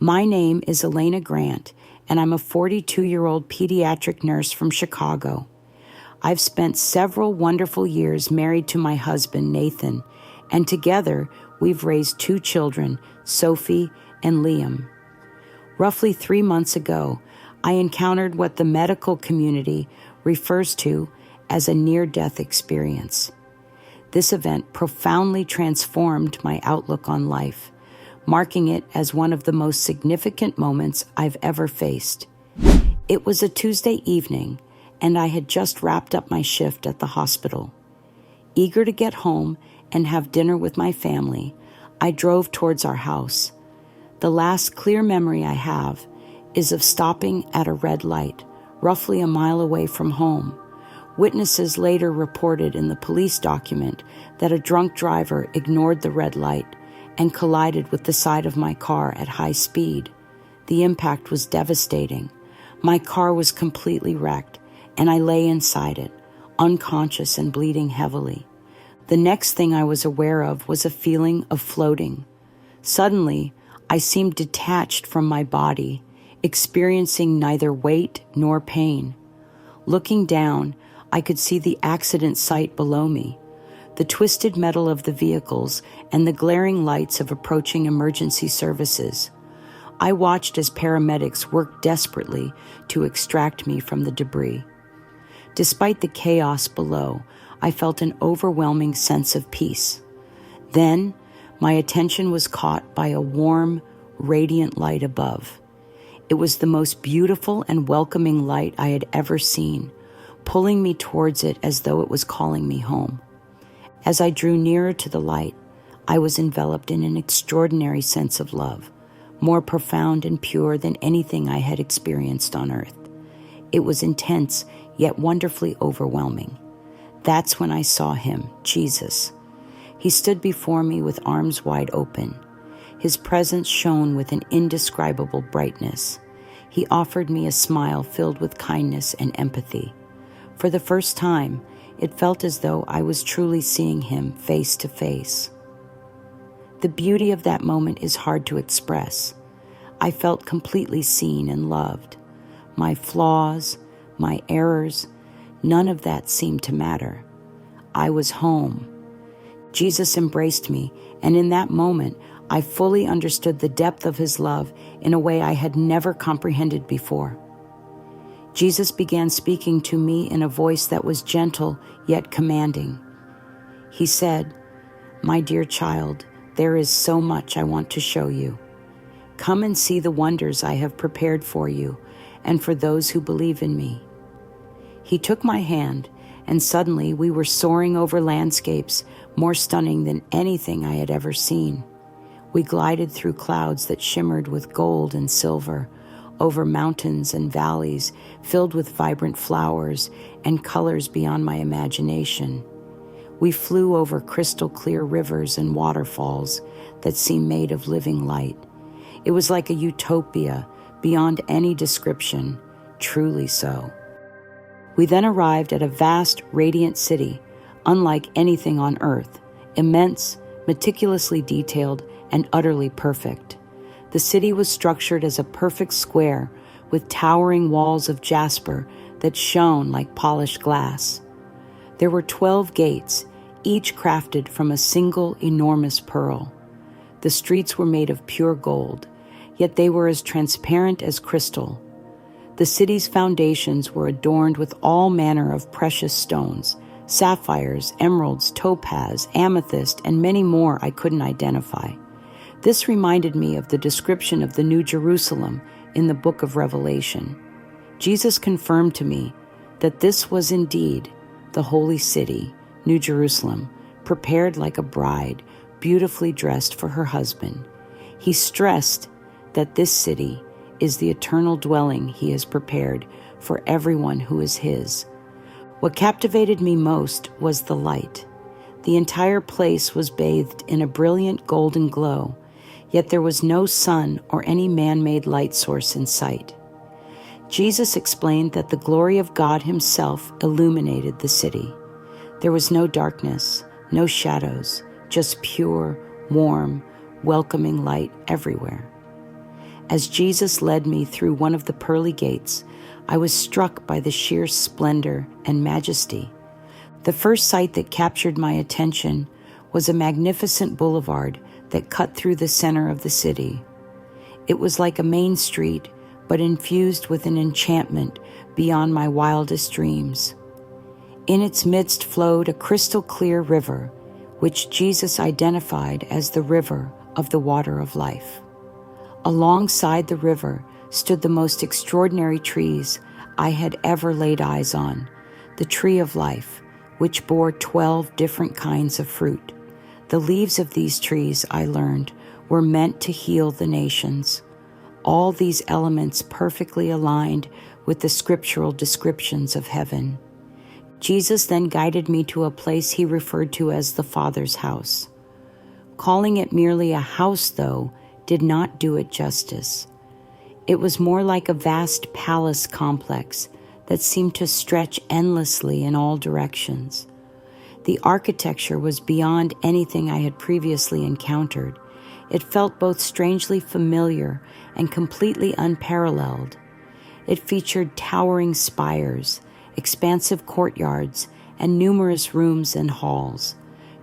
My name is Elena Grant, and I'm a 42-year-old pediatric nurse from Chicago. I've spent several wonderful years married to my husband, Nathan, and together we've raised 2 children, Sophie and Liam. Roughly 3 months ago, I encountered what the medical community refers to as a near-death experience. This event profoundly transformed my outlook on life, marking it as one of the most significant moments I've ever faced. It was a Tuesday evening, and I had just wrapped up my shift at the hospital. Eager to get home and have dinner with my family, I drove towards our house. The last clear memory I have is of stopping at a red light, roughly a mile away from home. Witnesses later reported in the police document that a drunk driver ignored the red light and collided with the side of my car at high speed. The impact was devastating. My car was completely wrecked, and I lay inside it, unconscious and bleeding heavily. The next thing I was aware of was a feeling of floating. Suddenly, I seemed detached from my body, experiencing neither weight nor pain. Looking down, I could see the accident site below me, the twisted metal of the vehicles, and the glaring lights of approaching emergency services. I watched as paramedics worked desperately to extract me from the debris. Despite the chaos below, I felt an overwhelming sense of peace. Then, my attention was caught by a warm, radiant light above. It was the most beautiful and welcoming light I had ever seen, pulling me towards it as though it was calling me home. As I drew nearer to the light, I was enveloped in an extraordinary sense of love, more profound and pure than anything I had experienced on earth. It was intense, yet wonderfully overwhelming. That's when I saw him, Jesus. He stood before me with arms wide open. His presence shone with an indescribable brightness. He offered me a smile filled with kindness and empathy. For the first time, it felt as though I was truly seeing him face to face. The beauty of that moment is hard to express. I felt completely seen and loved. My flaws, my errors, none of that seemed to matter. I was home. Jesus embraced me, and in that moment, I fully understood the depth of his love in a way I had never comprehended before. Jesus began speaking to me in a voice that was gentle yet commanding. He said, "My dear child, there is so much I want to show you. Come and see the wonders I have prepared for you and for those who believe in me." He took my hand, and suddenly we were soaring over landscapes more stunning than anything I had ever seen. We glided through clouds that shimmered with gold and silver, over mountains and valleys filled with vibrant flowers and colors beyond my imagination. We flew over crystal-clear rivers and waterfalls that seemed made of living light. It was like a utopia beyond any description, truly so. We then arrived at a vast, radiant city, unlike anything on earth, immense, meticulously detailed, and utterly perfect. The city was structured as a perfect square with towering walls of jasper that shone like polished glass. There were 12 gates, each crafted from a single enormous pearl. The streets were made of pure gold, yet they were as transparent as crystal. The city's foundations were adorned with all manner of precious stones, sapphires, emeralds, topaz, amethyst, and many more I couldn't identify. This reminded me of the description of the New Jerusalem in the book of Revelation. Jesus confirmed to me that this was indeed the holy city, New Jerusalem, prepared like a bride, beautifully dressed for her husband. He stressed that this city is the eternal dwelling he has prepared for everyone who is his. What captivated me most was the light. The entire place was bathed in a brilliant golden glow, yet there was no sun or any man-made light source in sight. Jesus explained that the glory of God himself illuminated the city. There was no darkness, no shadows, just pure, warm, welcoming light everywhere. As Jesus led me through one of the pearly gates, I was struck by the sheer splendor and majesty. The first sight that captured my attention was a magnificent boulevard that cut through the center of the city. It was like a main street, but infused with an enchantment beyond my wildest dreams. In its midst flowed a crystal-clear river, which Jesus identified as the river of the water of life. Alongside the river stood the most extraordinary trees I had ever laid eyes on, the tree of life, which bore 12 different kinds of fruit. The leaves of these trees, I learned, were meant to heal the nations. All these elements perfectly aligned with the scriptural descriptions of heaven. Jesus then guided me to a place he referred to as the Father's house. Calling it merely a house, though, did not do it justice. It was more like a vast palace complex that seemed to stretch endlessly in all directions. The architecture was beyond anything I had previously encountered. It felt both strangely familiar and completely unparalleled. It featured towering spires, expansive courtyards, and numerous rooms and halls.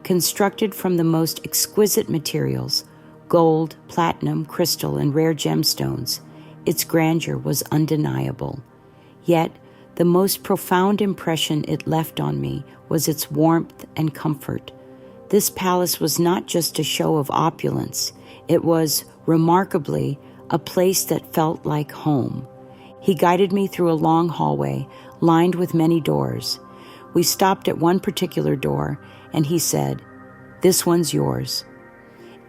Constructed from the most exquisite materials, gold, platinum, crystal, and rare gemstones, its grandeur was undeniable. Yet, the most profound impression it left on me was its warmth and comfort. This palace was not just a show of opulence. It was, remarkably, a place that felt like home. He guided me through a long hallway lined with many doors. We stopped at one particular door, and he said, "This one's yours."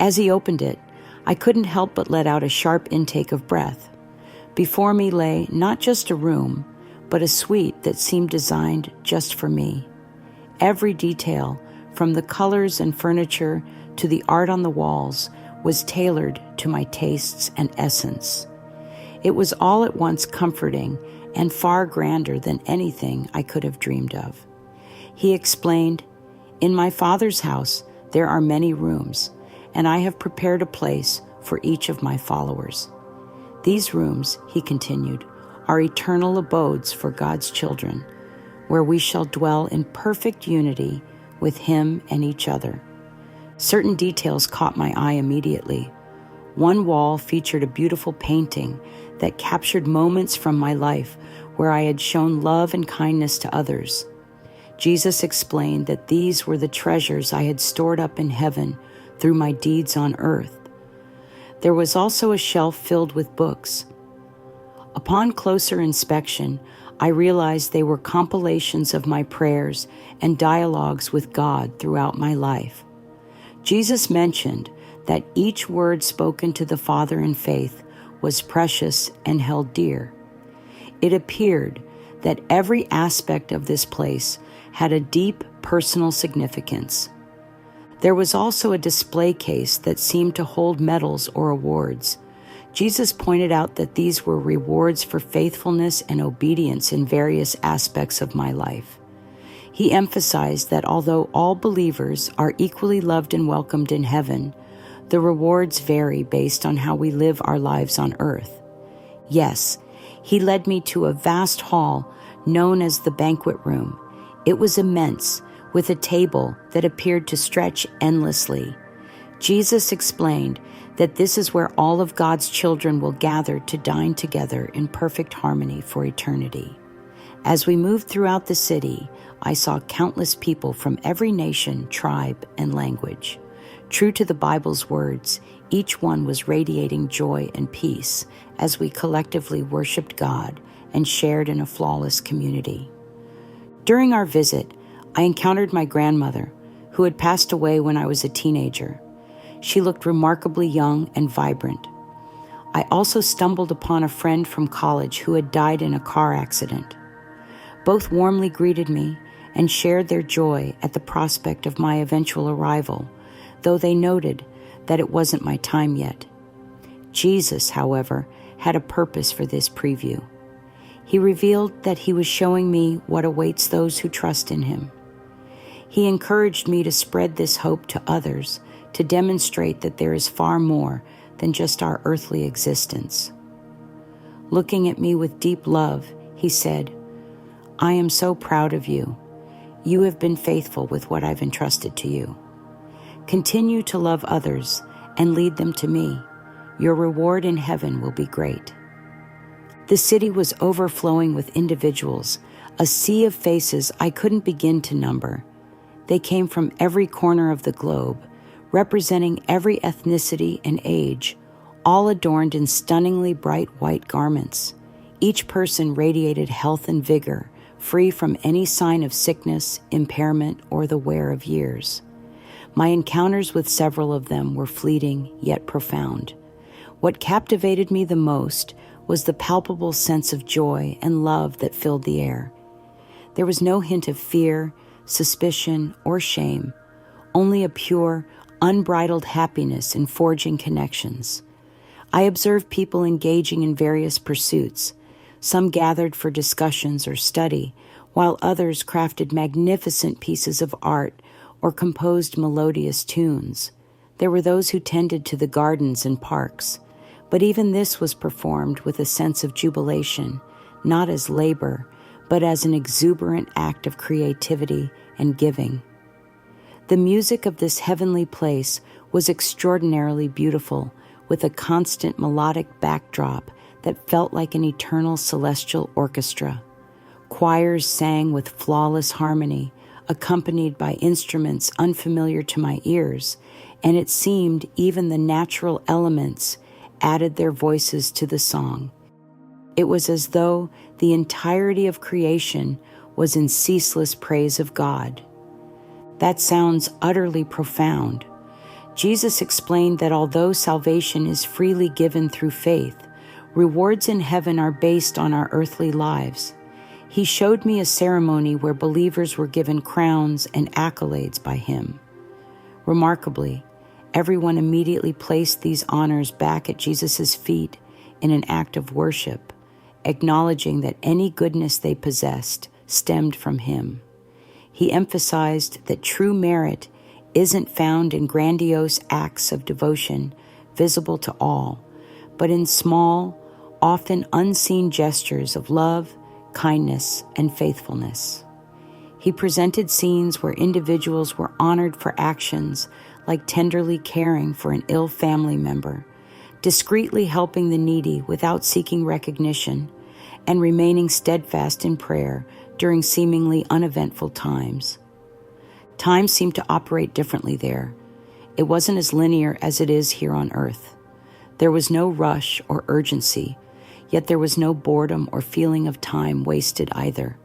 As he opened it, I couldn't help but let out a sharp intake of breath. Before me lay not just a room, but a suite that seemed designed just for me. Every detail, from the colors and furniture to the art on the walls, was tailored to my tastes and essence. It was all at once comforting and far grander than anything I could have dreamed of. He explained, "In my Father's house there are many rooms, and I have prepared a place for each of my followers. These rooms," he continued, "are eternal abodes for God's children, where we shall dwell in perfect unity with Him and each other." Certain details caught my eye immediately. One wall featured a beautiful painting that captured moments from my life where I had shown love and kindness to others. Jesus explained that these were the treasures I had stored up in heaven through my deeds on earth. There was also a shelf filled with books. Upon closer inspection, I realized they were compilations of my prayers and dialogues with God throughout my life. Jesus mentioned that each word spoken to the Father in faith was precious and held dear. It appeared that every aspect of this place had a deep personal significance. There was also a display case that seemed to hold medals or awards. Jesus pointed out that these were rewards for faithfulness and obedience in various aspects of my life. He emphasized that although all believers are equally loved and welcomed in heaven, the rewards vary based on how we live our lives on earth. Yes, he led me to a vast hall known as the banquet room. It was immense, with a table that appeared to stretch endlessly. Jesus explained that this is where all of God's children will gather to dine together in perfect harmony for eternity. As we moved throughout the city, I saw countless people from every nation, tribe, and language. True to the Bible's words, each one was radiating joy and peace as we collectively worshiped God and shared in a flawless community. During our visit, I encountered my grandmother, who had passed away when I was a teenager. She looked remarkably young and vibrant. I also stumbled upon a friend from college who had died in a car accident. Both warmly greeted me and shared their joy at the prospect of my eventual arrival, though they noted that it wasn't my time yet. Jesus, however, had a purpose for this preview. He revealed that he was showing me what awaits those who trust in him. He encouraged me to spread this hope to others, to demonstrate that there is far more than just our earthly existence. Looking at me with deep love, he said, "I am so proud of you. You have been faithful with what I've entrusted to you. Continue to love others and lead them to me. Your reward in heaven will be great." The city was overflowing with individuals, a sea of faces I couldn't begin to number. They came from every corner of the globe, representing every ethnicity and age, all adorned in stunningly bright white garments. Each person radiated health and vigor, free from any sign of sickness, impairment, or the wear of years. My encounters with several of them were fleeting yet profound. What captivated me the most was the palpable sense of joy and love that filled the air. There was no hint of fear, suspicion, or shame, only a pure, unbridled happiness in forging connections. I observed people engaging in various pursuits. Some gathered for discussions or study, while others crafted magnificent pieces of art or composed melodious tunes. There were those who tended to the gardens and parks, but even this was performed with a sense of jubilation, not as labor, but as an exuberant act of creativity and giving. The music of this heavenly place was extraordinarily beautiful, with a constant melodic backdrop that felt like an eternal celestial orchestra. Choirs sang with flawless harmony, accompanied by instruments unfamiliar to my ears, and it seemed even the natural elements added their voices to the song. It was as though the entirety of creation was in ceaseless praise of God. That sounds utterly profound. Jesus explained that although salvation is freely given through faith, rewards in heaven are based on our earthly lives. He showed me a ceremony where believers were given crowns and accolades by him. Remarkably, everyone immediately placed these honors back at Jesus' feet in an act of worship, acknowledging that any goodness they possessed stemmed from him. He emphasized that true merit isn't found in grandiose acts of devotion visible to all, but in small, often unseen gestures of love, kindness, and faithfulness. He presented scenes where individuals were honored for actions like tenderly caring for an ill family member, discreetly helping the needy without seeking recognition, and remaining steadfast in prayer during seemingly uneventful times. Time seemed to operate differently there. It wasn't as linear as it is here on earth. There was no rush or urgency, yet there was no boredom or feeling of time wasted either.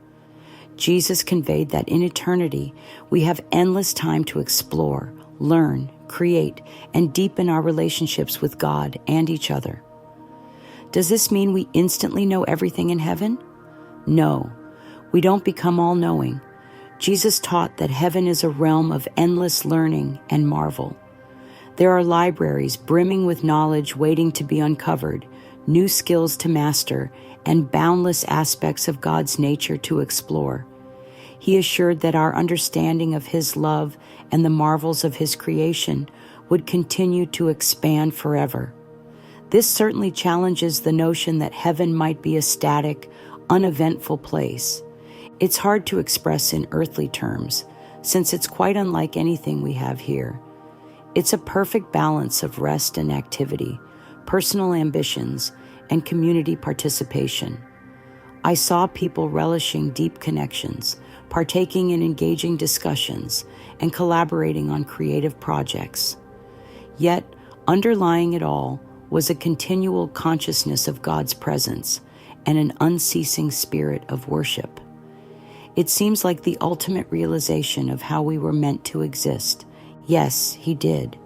Jesus conveyed that in eternity, we have endless time to explore, learn, create, and deepen our relationships with God and each other. Does this mean we instantly know everything in heaven? No, we don't become all-knowing. Jesus taught that heaven is a realm of endless learning and marvel. There are libraries brimming with knowledge waiting to be uncovered, new skills to master, and boundless aspects of God's nature to explore. He assured that our understanding of his love and the marvels of his creation would continue to expand forever. This certainly challenges the notion that heaven might be a static, uneventful place. It's hard to express in earthly terms, since it's quite unlike anything we have here. It's a perfect balance of rest and activity, personal ambitions, and community participation. I saw people relishing deep connections, partaking in engaging discussions, and collaborating on creative projects. Yet, underlying it all was a continual consciousness of God's presence and an unceasing spirit of worship. It seems like the ultimate realization of how we were meant to exist. Yes, he did.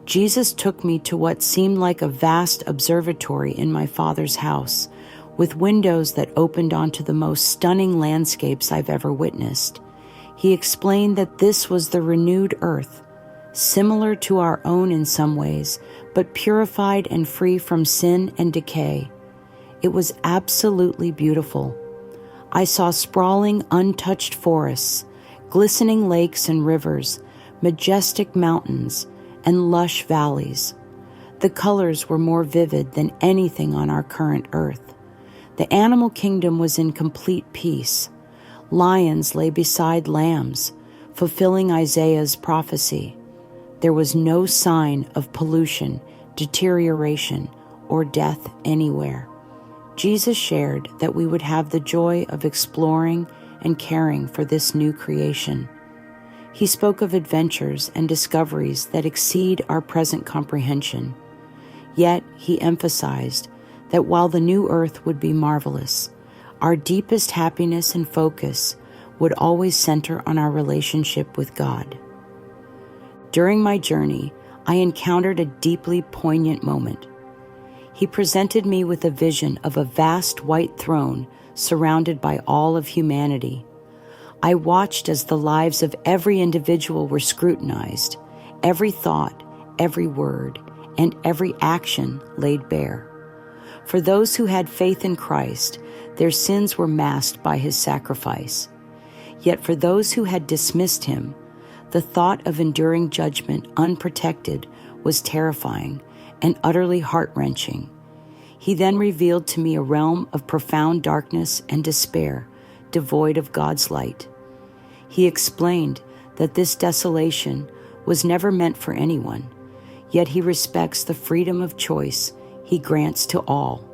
Jesus took me to what seemed like a vast observatory in my Father's house, with windows that opened onto the most stunning landscapes I've ever witnessed. He explained that this was the renewed earth, similar to our own in some ways, but purified and free from sin and decay. It was absolutely beautiful. I saw sprawling, untouched forests, glistening lakes and rivers, majestic mountains, and lush valleys. The colors were more vivid than anything on our current earth. The animal kingdom was in complete peace. Lions lay beside lambs, fulfilling Isaiah's prophecy. There was no sign of pollution, deterioration, or death anywhere. Jesus shared that we would have the joy of exploring and caring for this new creation. He spoke of adventures and discoveries that exceed our present comprehension. Yet he emphasized that while the new earth would be marvelous, our deepest happiness and focus would always center on our relationship with God. During my journey, I encountered a deeply poignant moment. He presented me with a vision of a vast white throne surrounded by all of humanity. I watched as the lives of every individual were scrutinized, every thought, every word, and every action laid bare. For those who had faith in Christ, their sins were masked by his sacrifice. Yet for those who had dismissed him, the thought of enduring judgment unprotected was terrifying and utterly heart-wrenching. He then revealed to me a realm of profound darkness and despair, devoid of God's light. He explained that this desolation was never meant for anyone, yet he respects the freedom of choice he grants to all.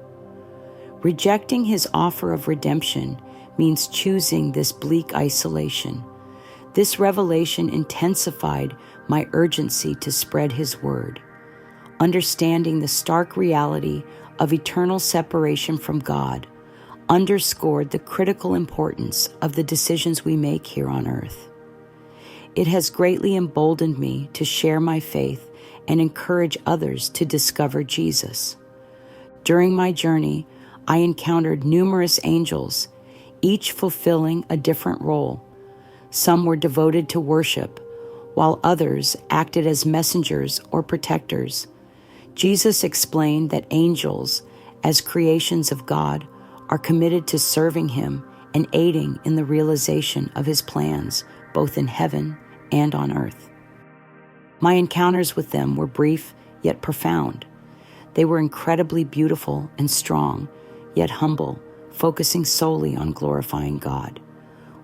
Rejecting his offer of redemption means choosing this bleak isolation. This revelation intensified my urgency to spread his word. Understanding the stark reality of eternal separation from God underscored the critical importance of the decisions we make here on earth. It has greatly emboldened me to share my faith and encourage others to discover Jesus. During my journey, I encountered numerous angels, each fulfilling a different role. Some were devoted to worship, while others acted as messengers or protectors. Jesus explained that angels, as creations of God, are committed to serving him and aiding in the realization of his plans, both in heaven and on earth. My encounters with them were brief yet profound. They were incredibly beautiful and strong, yet humble, focusing solely on glorifying God.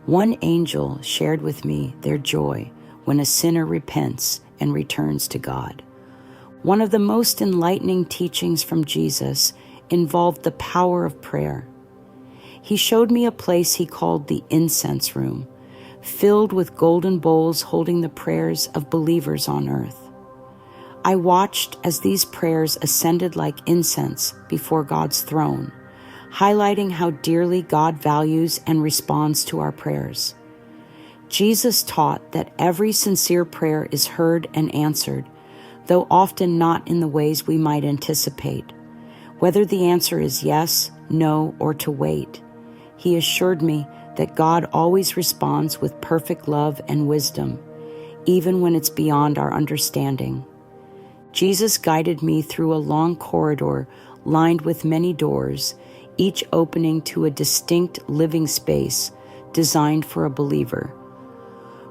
One angel shared with me their joy when a sinner repents and returns to God. One of the most enlightening teachings from Jesus involved the power of prayer. He showed me a place he called the incense room, filled with golden bowls holding the prayers of believers on earth. I watched as these prayers ascended like incense before God's throne, highlighting how dearly God values and responds to our prayers. Jesus taught that every sincere prayer is heard and answered, though often not in the ways we might anticipate. Whether the answer is yes, no, or to wait, he assured me that God always responds with perfect love and wisdom, even when it's beyond our understanding. Jesus guided me through a long corridor lined with many doors, each opening to a distinct living space designed for a believer.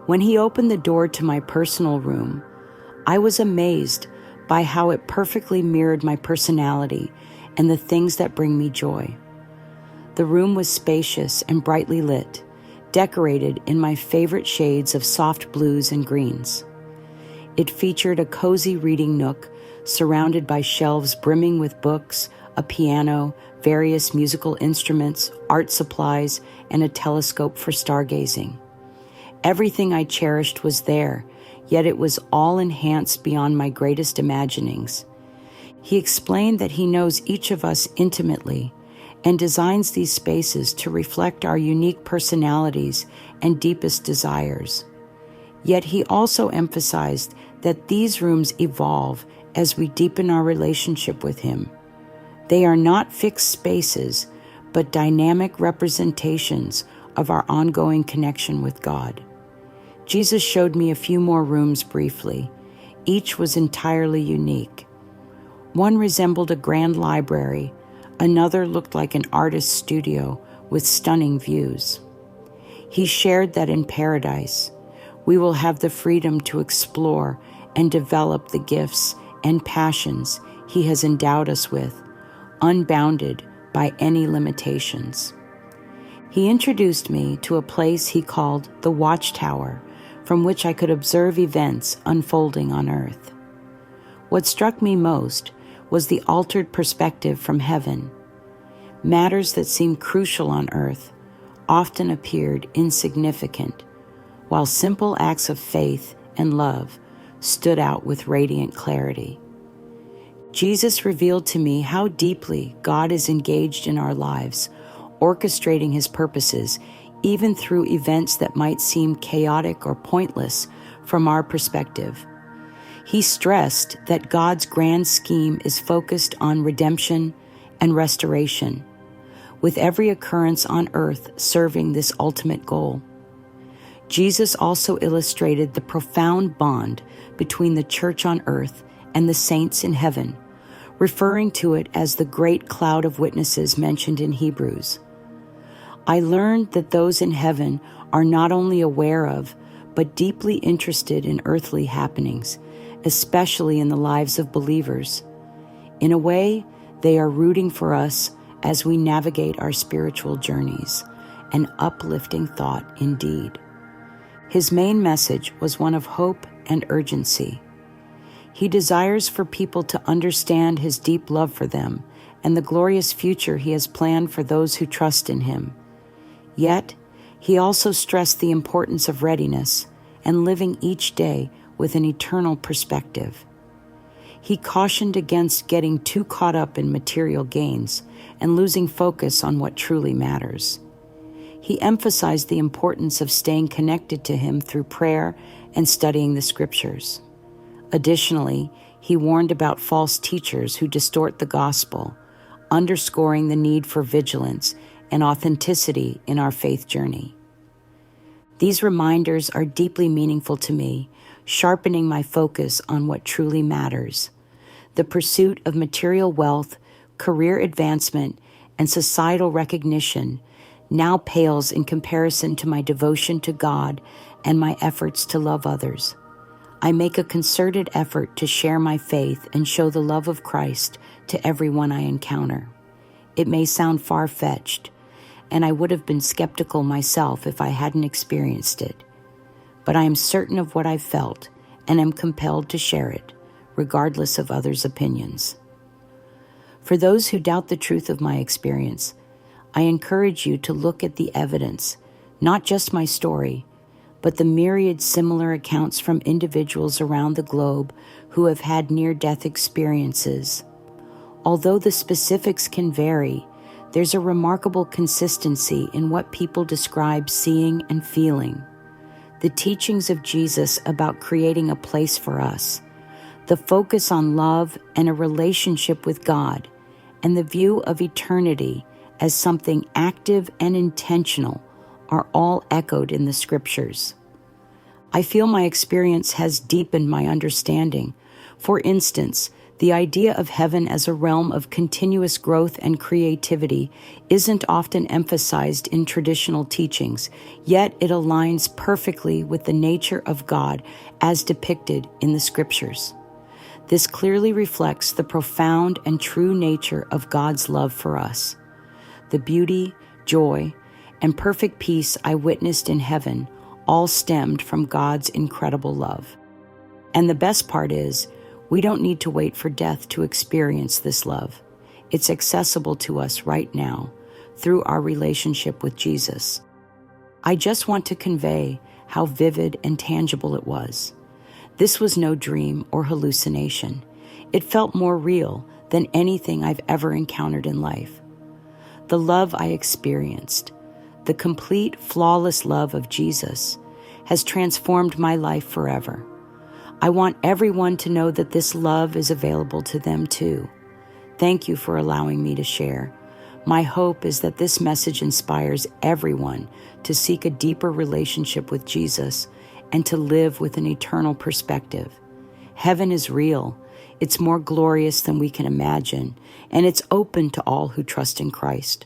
When he opened the door to my personal room, I was amazed by how it perfectly mirrored my personality and the things that bring me joy. The room was spacious and brightly lit, decorated in my favorite shades of soft blues and greens. It featured a cozy reading nook surrounded by shelves brimming with books, a piano, various musical instruments, art supplies, and a telescope for stargazing. Everything I cherished was there, yet it was all enhanced beyond my greatest imaginings. He explained that he knows each of us intimately and designs these spaces to reflect our unique personalities and deepest desires. Yet he also emphasized that these rooms evolve as we deepen our relationship with him. They are not fixed spaces, but dynamic representations of our ongoing connection with God. Jesus showed me a few more rooms briefly. Each was entirely unique. One resembled a grand library. Another looked like an artist's studio with stunning views. He shared that in paradise, we will have the freedom to explore and develop the gifts and passions He has endowed us with, unbounded by any limitations. He introduced me to a place he called the Watchtower, from which I could observe events unfolding on earth. What struck me most was the altered perspective from heaven. Matters that seemed crucial on earth often appeared insignificant, while simple acts of faith and love stood out with radiant clarity. Jesus revealed to me how deeply God is engaged in our lives, orchestrating his purposes, even through events that might seem chaotic or pointless from our perspective. He stressed that God's grand scheme is focused on redemption and restoration, with every occurrence on earth serving this ultimate goal. Jesus also illustrated the profound bond between the church on earth and the saints in heaven, referring to it as the great cloud of witnesses mentioned in Hebrews. I learned that those in heaven are not only aware of, but deeply interested in earthly happenings, especially in the lives of believers. In a way, they are rooting for us as we navigate our spiritual journeys, an uplifting thought indeed. His main message was one of hope and urgency. He desires for people to understand his deep love for them and the glorious future he has planned for those who trust in him. Yet, he also stressed the importance of readiness and living each day with an eternal perspective. He cautioned against getting too caught up in material gains and losing focus on what truly matters. He emphasized the importance of staying connected to him through prayer and studying the scriptures. Additionally, he warned about false teachers who distort the gospel, underscoring the need for vigilance and authenticity in our faith journey. These reminders are deeply meaningful to me, sharpening my focus on what truly matters. The pursuit of material wealth, career advancement, and societal recognition now pales in comparison to my devotion to God and my efforts to love others. I make a concerted effort to share my faith and show the love of Christ to everyone I encounter. It may sound far-fetched, and I would have been skeptical myself if I hadn't experienced it. But I am certain of what I've felt and am compelled to share it, regardless of others' opinions. For those who doubt the truth of my experience, I encourage you to look at the evidence, not just my story, but the myriad similar accounts from individuals around the globe who have had near-death experiences. Although the specifics can vary, there's a remarkable consistency in what people describe seeing and feeling. The teachings of Jesus about creating a place for us, the focus on love and a relationship with God, and the view of eternity as something active and intentional are all echoed in the scriptures. I feel my experience has deepened my understanding. For instance, the idea of heaven as a realm of continuous growth and creativity isn't often emphasized in traditional teachings, yet it aligns perfectly with the nature of God as depicted in the scriptures. This clearly reflects the profound and true nature of God's love for us. The beauty, joy, and perfect peace I witnessed in heaven all stemmed from God's incredible love. And the best part is, we don't need to wait for death to experience this love. It's accessible to us right now through our relationship with Jesus. I just want to convey how vivid and tangible it was. This was no dream or hallucination. It felt more real than anything I've ever encountered in life. The love I experienced, the complete, flawless love of Jesus, has transformed my life forever. I want everyone to know that this love is available to them too. Thank you for allowing me to share. My hope is that this message inspires everyone to seek a deeper relationship with Jesus and to live with an eternal perspective. Heaven is real. It's more glorious than we can imagine, and it's open to all who trust in Christ.